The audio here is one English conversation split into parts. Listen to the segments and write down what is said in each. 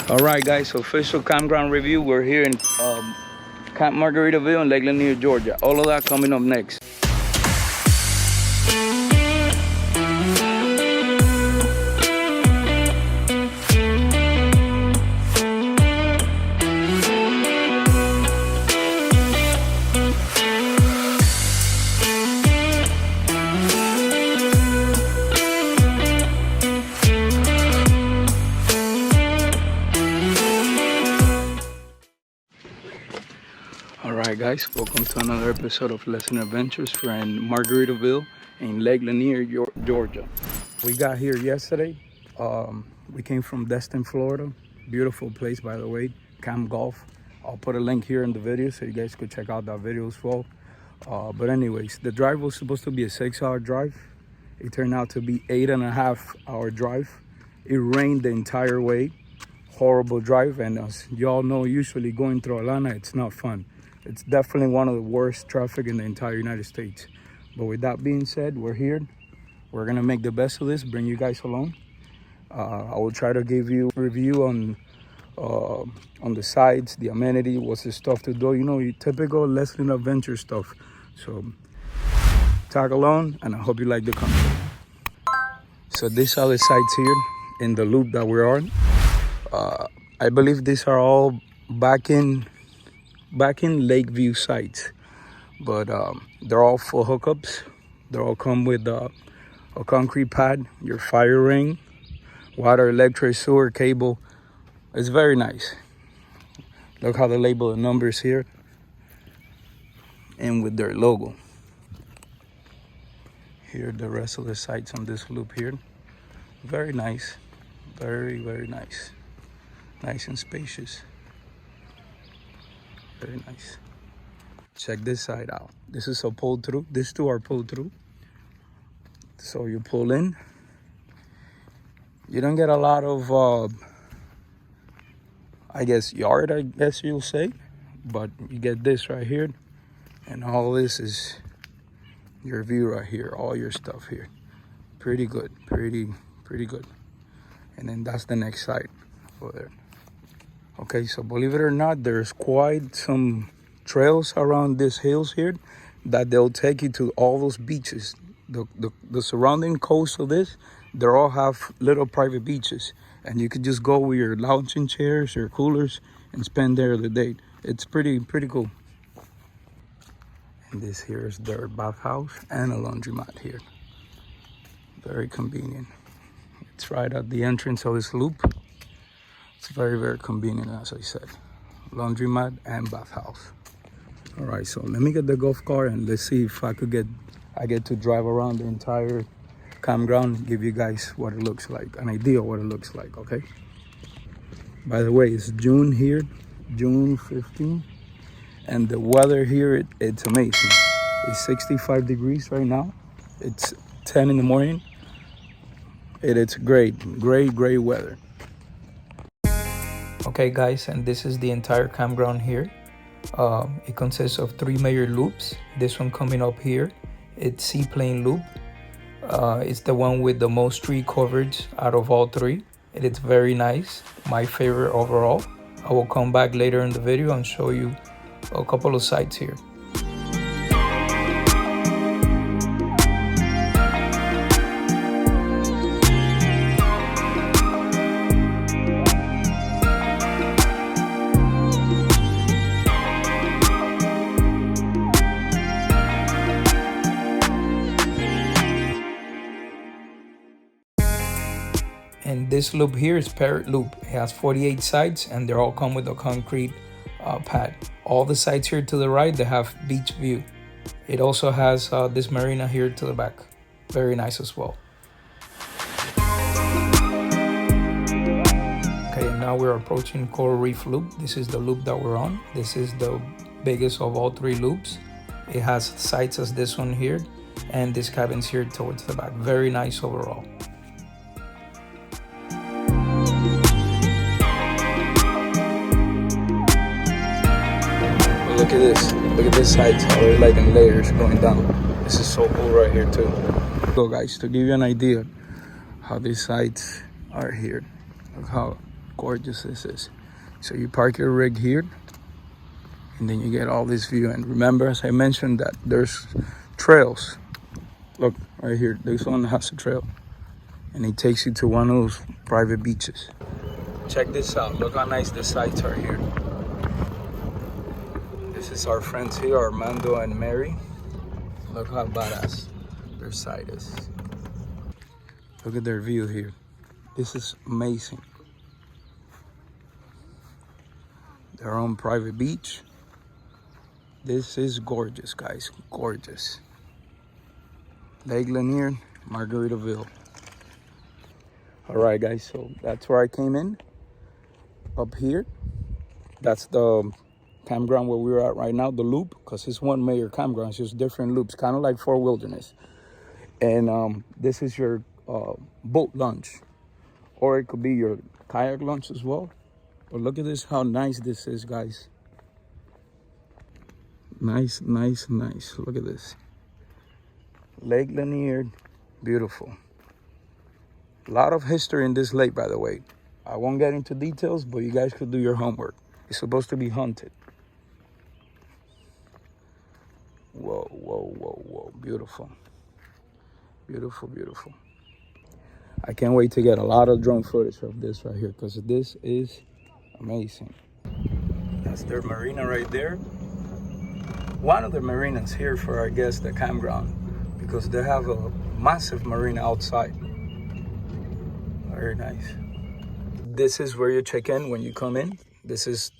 All right, guys, official campground review. We're here in Camp Margaritaville in Lake Lanier, Georgia. All of that coming up next. Alright guys, welcome to another episode of Lesson Adventures. We're in Margaritaville in Lake Lanier, Georgia. We got here yesterday. We came from Destin, Florida. Beautiful place, by the way, Camp Golf. I'll put a link here in the video so you guys could check out that video as well. But anyways, the drive was supposed to be a 6-hour drive. It turned out to be 8.5-hour drive. It rained the entire way. Horrible drive, and as y'all know, usually going through Atlanta, it's not fun. It's definitely one of the worst traffic in the entire United States. But with that being said, we're here. We're gonna make the best of this, bring you guys along. I will try to give you a review on the sites, the amenity, what's the stuff to do, you know, your typical Lesson Adventure stuff. So tag along, and I hope you like the content. So these are the sites here in the loop that we're on. I believe these are all back in Lakeview sites, but they're all full hookups. They all come with a concrete pad, your fire ring, water, electric, sewer, cable. It's very nice. Look how they label the numbers here and with their logo. Here are the rest of the sites on this loop here. Very nice, very, very nice. Nice and spacious. Very nice. Check this side out. This is a pull through. These two are pull through. So you pull in. You don't get a lot of, I guess, yard, I guess you'll say. But you get this right here. And all this is your view right here. All your stuff here. Pretty good. Pretty good. And then that's the next side over there. Okay, so believe it or not, there's quite some trails around these hills here that they'll take you to all those beaches. The surrounding coast of this, they all have little private beaches. And you could just go with your lounging chairs or coolers and spend there the day. It's pretty cool. And this here is their bathhouse and a laundromat here. Very convenient. It's right at the entrance of this loop. It's very, very convenient, as I said. Laundromat and bathhouse. All right, so let me get the golf cart and let's see if I get to drive around the entire campground and give you guys what it looks like, an idea of what it looks like, okay? By the way, it's June here, June 15th, and the weather here, it's amazing. It's 65 degrees right now. It's 10 in the morning. It's great weather. Okay guys, and this is the entire campground here. It consists of 3 major loops. This one coming up here, it's seaplane loop. It's the one with the most tree coverage out of all 3. It's very nice, my favorite overall. I will come back later in the video and show you a couple of sites here. And this loop here is Parrot Loop. It has 48 sites and they all come with a concrete pad. All the sites here to the right, they have beach view. It also has this marina here to the back. Very nice as well. Okay, now we're approaching Coral Reef Loop. This is the loop that we're on. This is the biggest of all 3 loops. It has sites as this one here and this cabin's here towards the back. Very nice overall. Look at this. Look at this site. Already like in layers going down. This is so cool right here too. So guys, to give you an idea how these sites are here. Look how gorgeous this is. So you park your rig here, and then you get all this view. And remember, as I mentioned, that there's trails. Look, right here, this one has a trail. And it takes you to one of those private beaches. Check this out, look how nice the sights are here. This is our friends here, Armando and Mary. Look how badass their site is. Look at their view here. This is amazing. Their own private beach. This is gorgeous, guys, gorgeous. Lake Lanier, Margaritaville. All right, guys, so that's where I came in. Up here, that's the campground where we're at right now, the loop, because it's one major campground. It's just different loops, kind of like Fort Wilderness. And this is your boat lunch, or it could be your kayak lunch as well. But look at this, how nice this is, guys. Nice, nice, nice. Look at this. Lake Lanier, beautiful. A lot of history in this lake, by the way. I won't get into details, but you guys could do your homework. It's supposed to be haunted. Whoa, whoa, whoa, whoa. Beautiful. Beautiful, beautiful. I can't wait to get a lot of drone footage of this right here, because this is amazing. That's their marina right there. One of the marinas here for, I guess, the campground, because they have a massive marina outside. Very nice. This is where you check in when you come in. This is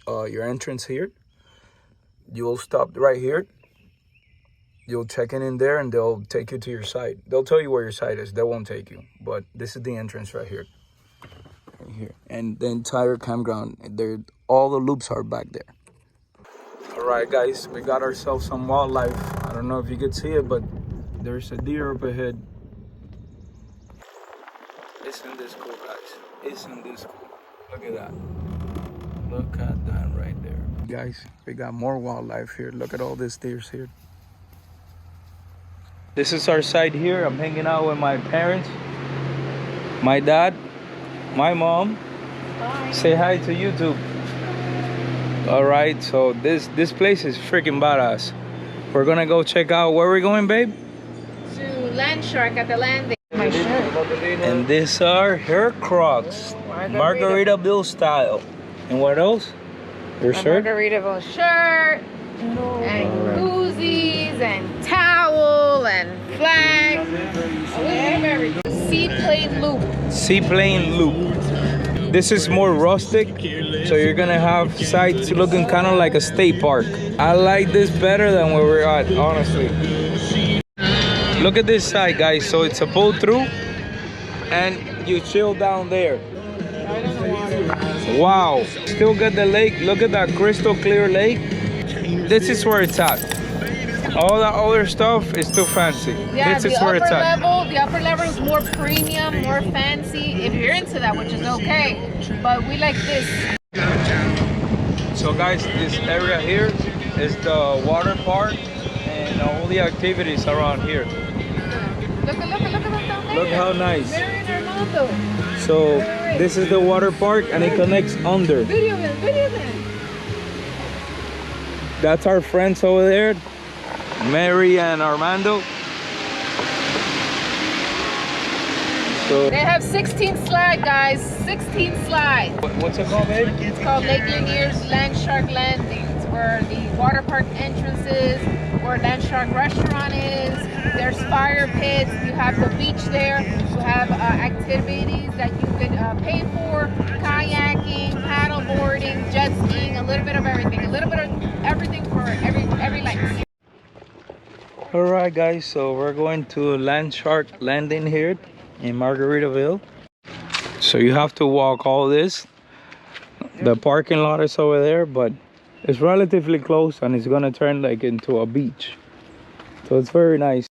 your entrance here. You'll stop right here. You'll check in there, and they'll take you to your site. They'll tell you where your site is. They won't take you, but this is the entrance right here. Right here. And the entire campground, all the loops are back there. All right, guys, we got ourselves some wildlife. I don't know if you could see it, but there's a deer up ahead. Isn't this cool, guys? Isn't this cool? Look at that. Look at that right there. Guys, we got more wildlife here. Look at all these deers here. This is our site here. I'm hanging out with my parents, my dad, my mom. Bye. Say hi to YouTube. All right, so this place is freaking badass. We're gonna go check out, where we're going, babe? To Landshark at the landing. My shirt. And these are her Crocs, Margaritaville style. And what else? Your shirt? Margaritaville shirt, and koozies, and towel, and flag. Seaplane loop. Seaplane loop. This is more rustic, so you're gonna have sites looking kind of like a state park. I like this better than where we're at, honestly. Look at this side, guys. So it's a pull through, and you chill down there. Wow, still got the lake. Look at that crystal clear lake. This is where it's at. All that other stuff is too fancy. Yeah, this is where it's at. The upper level is more premium, more fancy, if you're into that, which is okay. But we like this. So guys, this area here is the water park and all the activities around here. Look at that down there. Look how nice. Mary and Armando. So this is the water park, and it connects under. Video them. That's our friends over there, Mary and Armando. So They have 16 slide, guys. 16 slide. what's it called, babe? It's called Lake Lanier's Landshark Landing. It's where the water park entrance is, where Landshark restaurant is. There's fire pits. You have the beach there. You have activities that you could pay for: kayaking, paddleboarding, jet skiing, a little bit of everything. A little bit of everything for every length. All right, guys. So we're going to Landshark Landing here in Margaritaville. So you have to walk all this. The parking lot is over there, but it's relatively close, and it's gonna turn like into a beach. So it's very nice.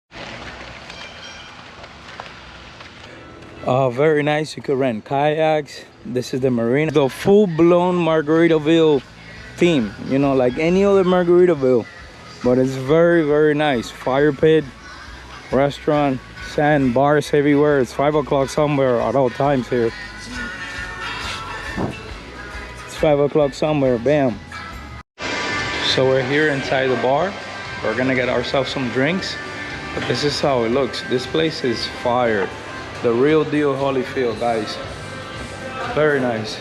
Very nice. You could rent kayaks. This is the marina. The full-blown Margaritaville theme, you know, like any other Margaritaville, but it's very, very nice. Fire pit, restaurant, sand, bars everywhere. It's 5 o'clock somewhere at all times here. 5 o'clock somewhere. Bam. So we're here inside the bar. We're gonna get ourselves some drinks. But this is how it looks. This place is fire. The real deal Holyfield, guys. Very nice.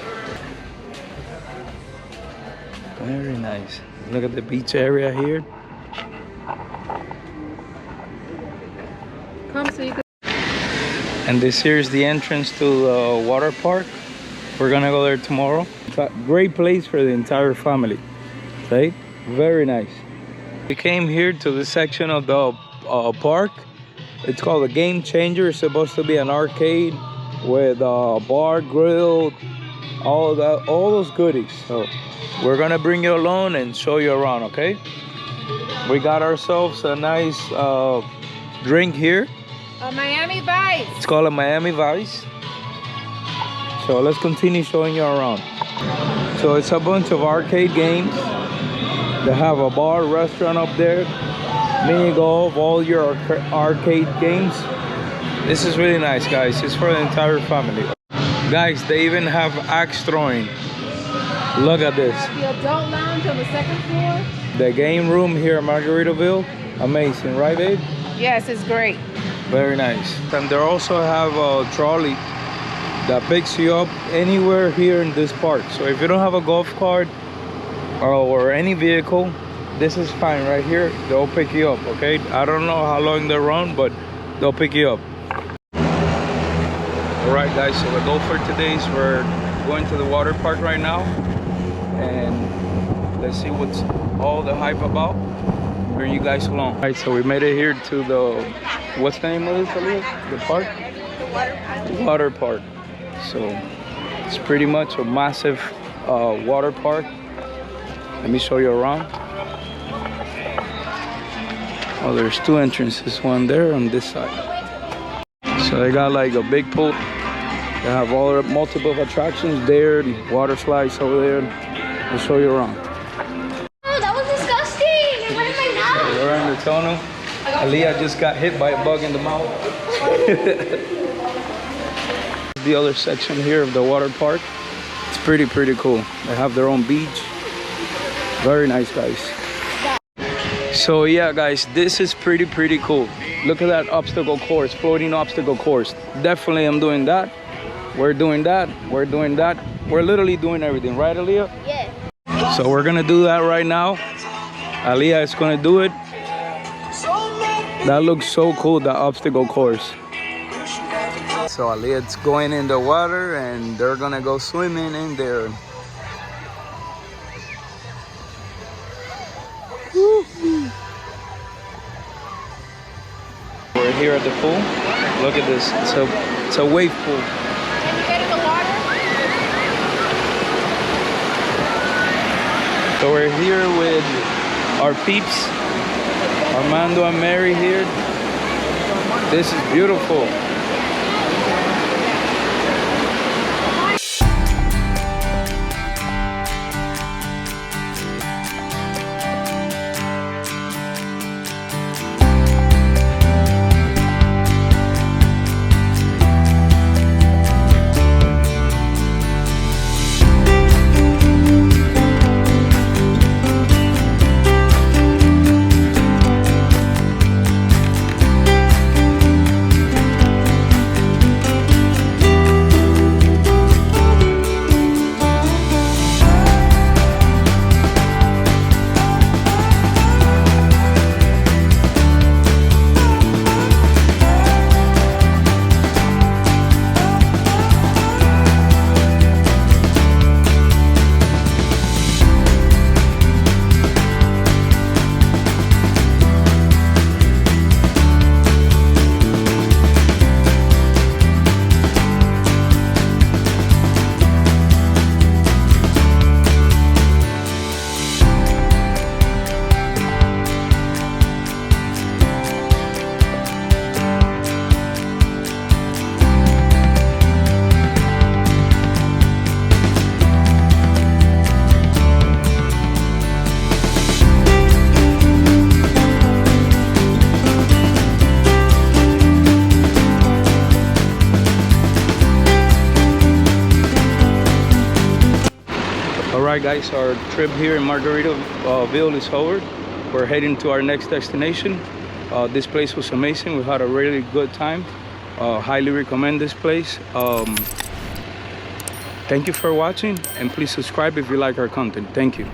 Very nice. Look at the beach area here. Come so you can. And this here is the entrance to the water park. We're gonna go there tomorrow. It's a great place for the entire family, right? Very nice. We came here to the section of the park. It's called the Game Changer. It's supposed to be an arcade with a bar, grill, all those goodies. So we're gonna bring you along and show you around, okay? We got ourselves a nice drink here. A Miami Vice. It's called a Miami Vice. So let's continue showing you around. So it's a bunch of arcade games. They have a bar, restaurant up there, mini golf, all your arcade games. This is really nice, guys. It's for the entire family. Guys, they even have axe throwing. Look at this. The adult lounge on the second floor. The game room here at Margaritaville. Amazing, right, babe? Yes, it's great. Very nice. And they also have a trolley that picks you up anywhere here in this park. So if you don't have a golf cart or any vehicle, this is fine right here. They'll pick you up, okay? I don't know how long they run, but they'll pick you up. All right, guys, so the goal for today is we're going to the water park right now. And let's see what's all the hype about. Bring you guys along. All right, so we made it here to the, what's the name of this, Aaliyah? The park? The water park. Water park. So it's pretty much a massive water park. Let me show you around. Oh, there's two entrances, one there on this side. So they got like a big pool. They have all the multiple attractions there, water slides over there. I'll show you around. Oh, that was disgusting! It went in my mouth. We're in the tunnel. Aaliyah just got hit by a bug in the mouth. The other section here of the water park. It's pretty cool. They have their own beach. Very nice, guys. So yeah, guys, this is pretty cool. Look at that obstacle course, floating obstacle course. Definitely I'm doing that. We're doing that. We're doing that. We're literally doing everything, right, Aaliyah? Yeah. So we're gonna do that right now. Aaliyah is gonna do it. That looks so cool, that obstacle course. So Aaliyah's going in the water and they're gonna go swimming in there. We're here at the pool. Look at this. It's a wave pool. Can you get in the water? So we're here with our peeps, Armando and Mary here. This is beautiful. All right, guys, our trip here in Margaritaville is over. We're heading to our next destination. This place was amazing. We had a really good time. Highly recommend this place. Thank you for watching, and please subscribe if you like our content. Thank you.